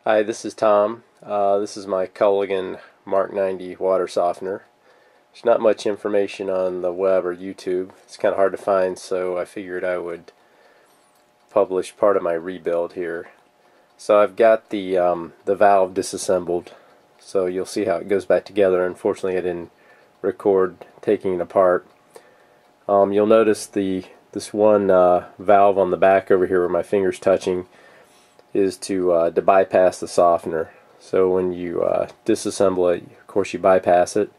Hi, this is Tom. This is my Culligan Mark 90 water softener. There's not much information on the web or YouTube. It's kind of hard to find, so I figured I would publish part of my rebuild here. So I've got the valve disassembled, so you'll see how it goes back together. Unfortunately, I didn't record taking it apart. You'll notice this one valve on the back over here where my finger's touching is to bypass the softener. So when you disassemble it, of course you bypass it,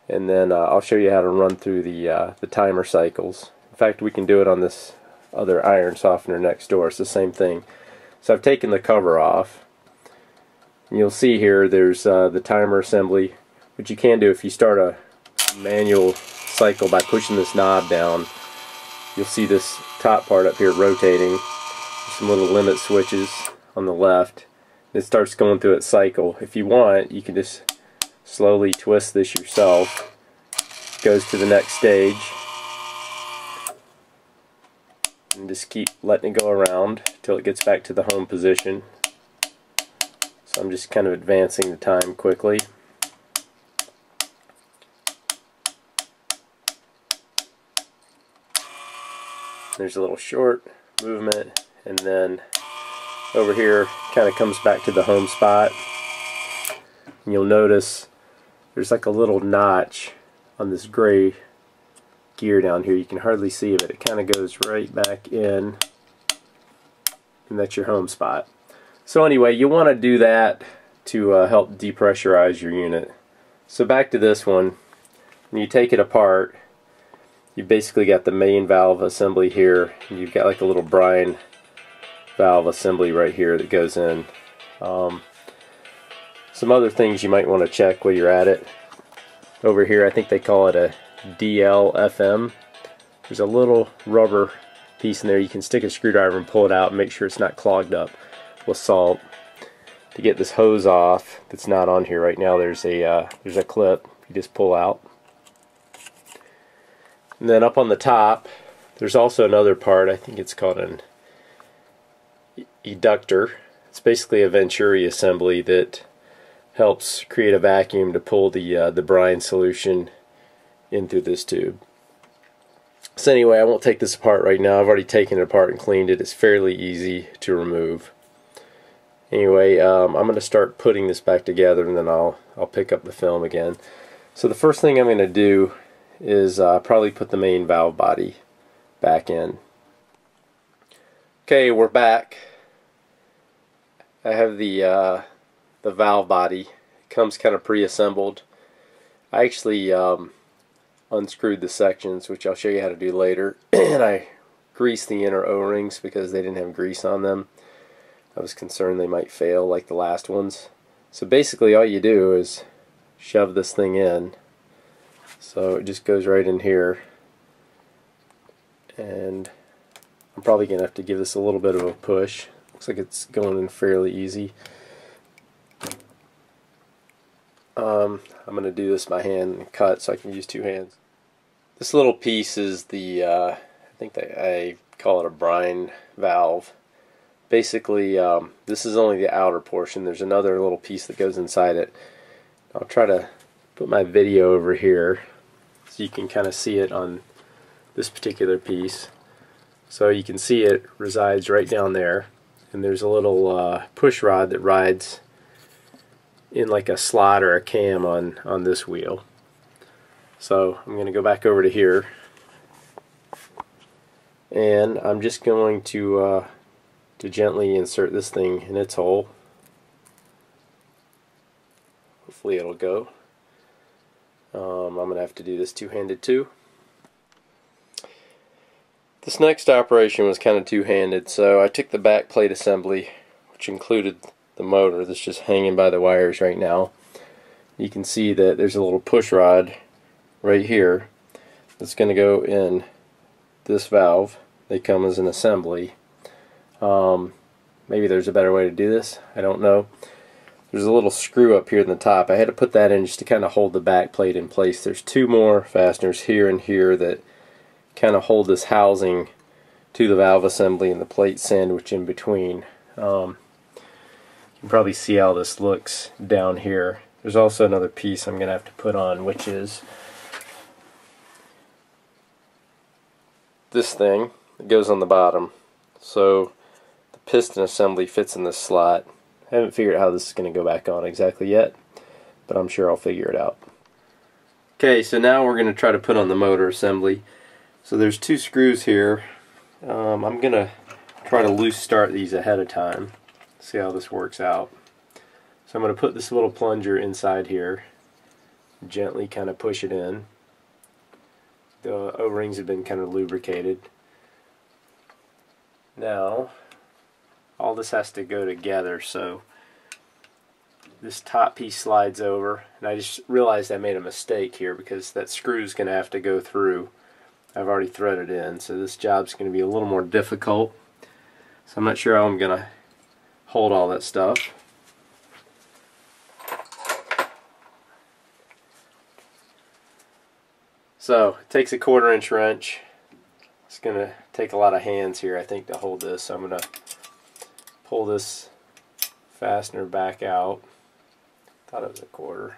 and then I'll show you how to run through the timer cycles. In fact, we can do it on this other iron softener next door. It's the same thing. So I've taken the cover off, and you'll see here there's the timer assembly, which you can do if you start a manual cycle by pushing this knob down. You'll see this top part up here rotating. Some little limit switches on the left. It starts going through its cycle. If you want, you can just slowly twist this yourself. It goes to the next stage, and just keep letting it go around till it gets back to the home position. So I'm just kind of advancing the time quickly. There's a little short movement, and then over here kind of comes back to the home spot. And you'll notice there's like a little notch on this gray gear down here. You can hardly see it, but it kind of goes right back in, and that's your home spot. So anyway, you want to do that to help depressurize your unit. So back to this one. When you take it apart, you basically got the main valve assembly here. You've got like a little brine valve assembly right here that goes in. Some other things you might want to check while you're at it. Over here, I think they call it a DLFM. There's a little rubber piece in there. You can stick a screwdriver and pull it out and make sure it's not clogged up with salt. To get this hose off that's not on here right now, there's a clip you just pull out. And then up on the top, there's also another part. I think it's called an eductor. It's basically a venturi assembly that helps create a vacuum to pull the brine solution in through this tube. So anyway, I won't take this apart right now. I've already taken it apart and cleaned it. It's fairly easy to remove. Anyway, I'm going to start putting this back together, and then I'll pick up the film again. So the first thing I'm going to do is probably put the main valve body back in. Okay, we're back. I have the valve body. It comes kind of pre-assembled. I actually unscrewed the sections, which I'll show you how to do later, and I greased the inner O-rings because they didn't have grease on them. I was concerned they might fail like the last ones. So basically all you do is shove this thing in. So it just goes right in here, and I'm probably going to have to give this a little bit of a push. Looks like it's going in fairly easy. I'm going to do this by hand and cut, so I can use two hands. This little piece is the, I think I call it a brine valve. Basically, this is only the outer portion. There's another little piece that goes inside it. I'll try to put my video over here so you can kind of see it on this particular piece. So you can see it resides right down there, and there's a little push rod that rides in like a slot or a cam on this wheel. So I'm going to go back over to here, and I'm just going to gently insert this thing in its hole. Hopefully it'll go. I'm going to have to do this two-handed too. This next operation was kind of two-handed, so I took the backplate assembly, which included the motor that's just hanging by the wires right now. You can see that there's a little push rod right here that's going to go in this valve. They come as an assembly. Maybe there's a better way to do this, I don't know. There's a little screw up here in the top. I had to put that in just to kind of hold the back plate in place. There's two more fasteners here and here that kind of hold this housing to the valve assembly and the plate sandwich in between. You You can probably see how this looks down here. There's also another piece I'm going to have to put on, which is this thing that goes on the bottom. So the piston assembly fits in this slot. I haven't figured out how this is going to go back on exactly yet, but I'm sure I'll figure it out. Okay, so now we're going to try to put on the motor assembly. So there's two screws here. I'm going to try to loose start these ahead of time. See how this works out. So I'm going to put this little plunger inside here, gently kind of push it in. The O-rings have been kind of lubricated. Now all this has to go together, so this top piece slides over, and I just realized I made a mistake here because that screw is going to have to go through. I've already threaded in, so this job's going to be a little more difficult. So I'm not sure how I'm going to hold all that stuff. So it takes a 1/4 inch wrench. It's going to take a lot of hands here, I think, to hold this. So I'm going to pull this fastener back out. Thought it was a 1/4.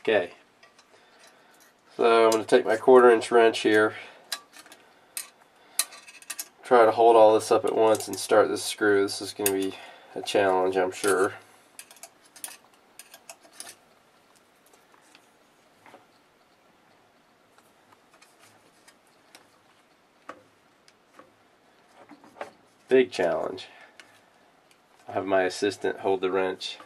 Okay, so I'm going to take my 1/4 inch wrench here, try to hold all this up at once and start this screw. This is going to be a challenge, I'm sure. Big challenge. I'll have my assistant hold the wrench.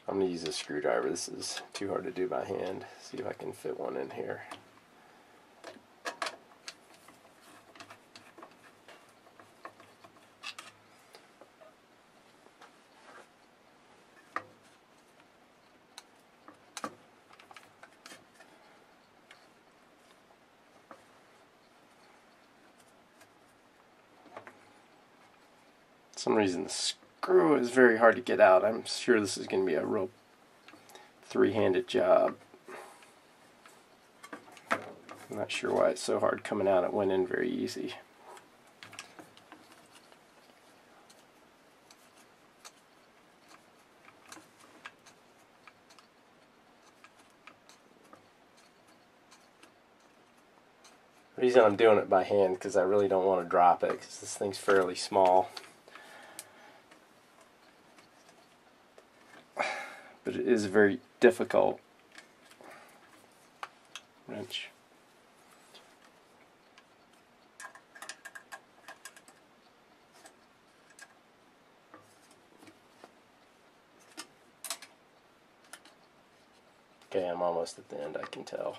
I'm going to use a screwdriver. This is too hard to do by hand. See if I can fit one in here. For some reason the screw is very hard to get out. I'm sure this is going to be a real three-handed job. I'm not sure why it's so hard coming out. It went in very easy. The reason I'm doing it by hand because I really don't want to drop it because this thing's fairly small. But it is a very difficult wrench. Okay, I'm almost at the end, I can tell.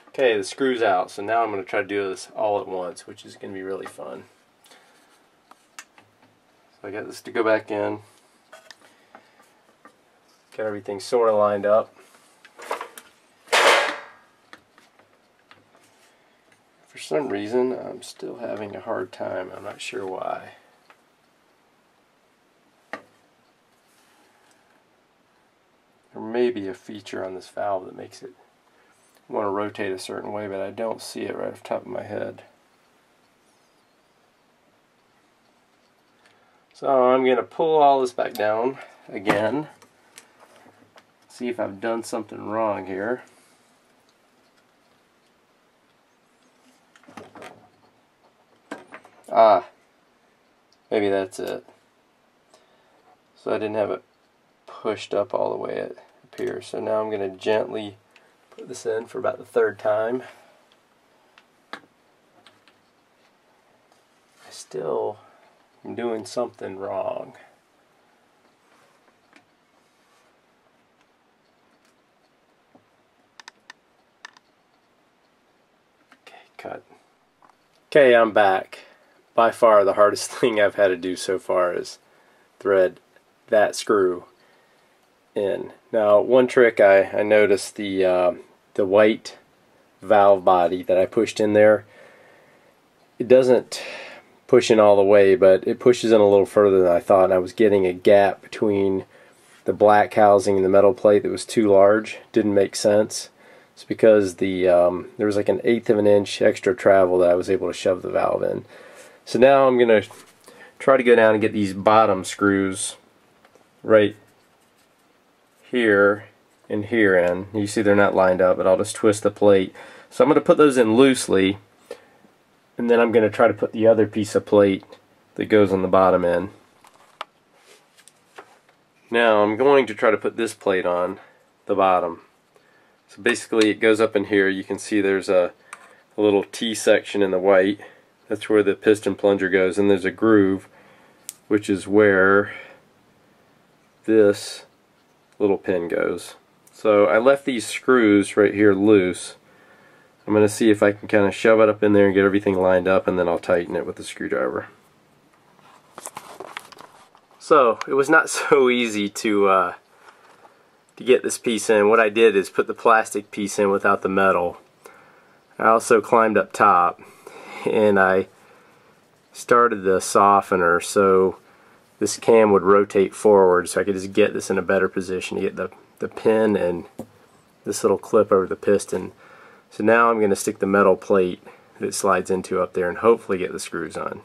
Okay, the screw's out, so now I'm going to try to do this all at once, which is going to be really fun. So I got this to go back in. Got everything sort of lined up. For some reason, I'm still having a hard time. I'm not sure why. There may be a feature on this valve that makes it want to rotate a certain way, but I don't see it right off the top of my head. So I'm going to pull all this back down again. See if I've done something wrong here. Ah, maybe that's it. So I didn't have it pushed up all the way up here. So now I'm going to gently put this in for about the 3rd time. I still am doing something wrong. Okay, cut. Okay, I'm back. By far the hardest thing I've had to do so far is thread that screw in. Now, one trick I noticed, the white valve body that I pushed in there. It doesn't push in all the way, but it pushes in a little further than I thought, and I was getting a gap between the black housing and the metal plate that was too large. Didn't make sense. It's because there was like 1/8 of an inch extra travel that I was able to shove the valve in. So now I'm going to try to go down and get these bottom screws right here and here in. You see they're not lined up, but I'll just twist the plate. So I'm going to put those in loosely, and then I'm going to try to put the other piece of plate that goes on the bottom in. Now I'm going to try to put this plate on the bottom. So basically it goes up in here. You can see there's a little T section in the white. That's where the piston plunger goes, and there's a groove, which is where this little pin goes. So I left these screws right here loose. I'm going to see if I can kind of shove it up in there and get everything lined up, and then I'll tighten it with the screwdriver. So it was not so easy to get this piece in. What I did is put the plastic piece in without the metal. I also climbed up top and I started the softener so this cam would rotate forward, so I could just get this in a better position to get the pin and this little clip over the piston. So now I'm going to stick the metal plate that it slides into up there and hopefully get the screws on.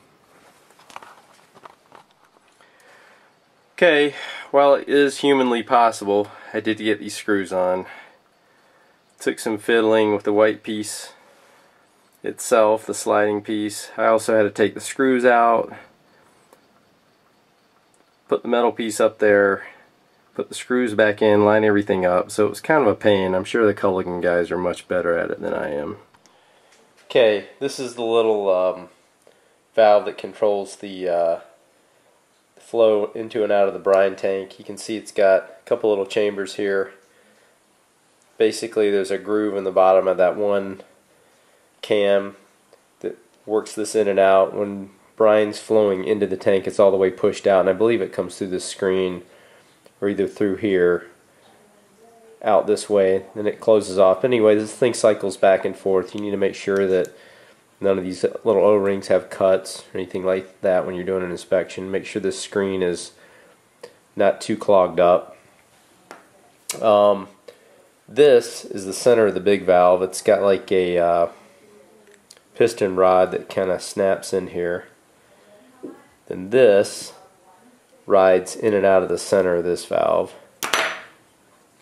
Okay, while it is humanly possible, I did get these screws on. Took some fiddling with the white piece itself, the sliding piece. I also had to take the screws out, put the metal piece up there, put the screws back in, line everything up. So it was kind of a pain. I'm sure the Culligan guys are much better at it than I am. Okay, this is the little valve that controls the flow into and out of the brine tank. You can see it's got a couple little chambers here. Basically there's a groove in the bottom of that one cam that works this in and out. When brine's flowing into the tank, it's all the way pushed out, and I believe it comes through this screen or either through here out this way, then it closes off. Anyway, this thing cycles back and forth. You need to make sure that none of these little O-rings have cuts or anything like that when you're doing an inspection. Make sure this screen is not too clogged up. This is the center of the big valve. It's got like a piston rod that kind of snaps in here. Then this rides in and out of the center of this valve.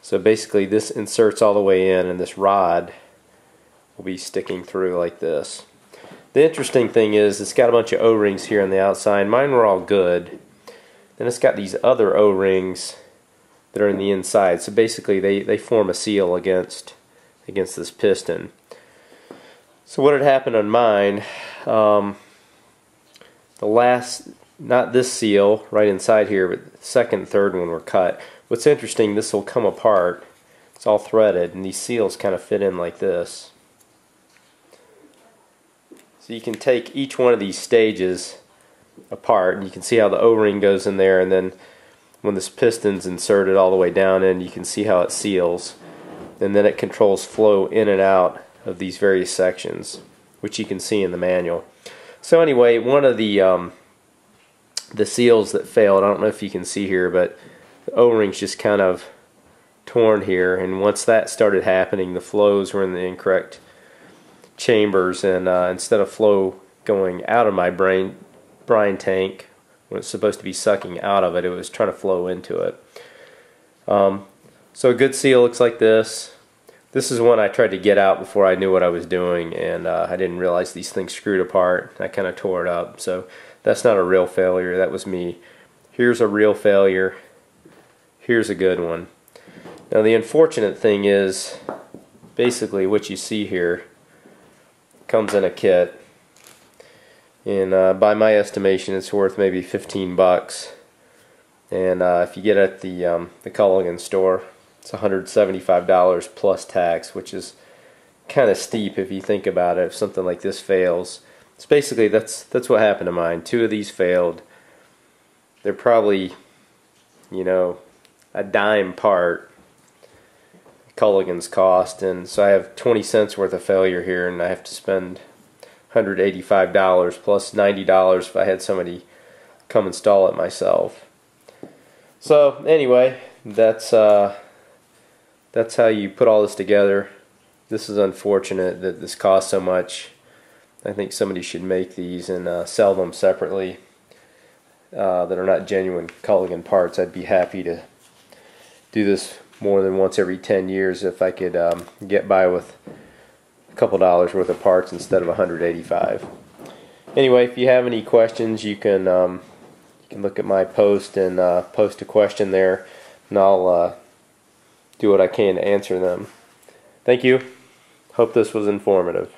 So basically this inserts all the way in, and this rod will be sticking through like this. The interesting thing is it's got a bunch of O-rings here on the outside. Mine were all good. Then it's got these other O-rings that are in the inside. So basically they form a seal against this piston. So what had happened on mine, not this seal right inside here, but the second and third one were cut. What's interesting, this will come apart. It's all threaded, and these seals kind of fit in like this. So you can take each one of these stages apart, and you can see how the O-ring goes in there, and then when this piston's inserted all the way down in, you can see how it seals. And then it controls flow in and out of these various sections, which you can see in the manual. So anyway, one of the seals that failed, I don't know if you can see here, but the O-ring's just kind of torn here, and once that started happening, the flows were in the incorrect chambers, and instead of flow going out of my brine tank when it's supposed to be sucking out of it, it was trying to flow into it. So a good seal looks like this. This is one I tried to get out before I knew what I was doing, and I didn't realize these things screwed apart. I kind of tore it up. So that's not a real failure, that was me. Here's a real failure. Here's a good one. Now the unfortunate thing is basically what you see here comes in a kit, and by my estimation it's worth maybe 15 bucks, and if you get it at the Culligan store, it's $175 plus tax, which is kind of steep if you think about it. If something like this fails, it's basically that's what happened to mine. Two of these failed. They're probably, you know, a dime part. Culligan's cost, and so I have 20 cents worth of failure here, and I have to spend $185 plus $90 if I had somebody come install it myself. So anyway, that's how you put all this together. This is unfortunate that this costs so much. I think somebody should make these and sell them separately that are not genuine Culligan parts. I'd be happy to do this more than once every 10 years if I could get by with a couple dollars worth of parts instead of $185. Anyway, if you have any questions, you can look at my post and post a question there, and I'll do what I can to answer them. Thank you. Hope this was informative.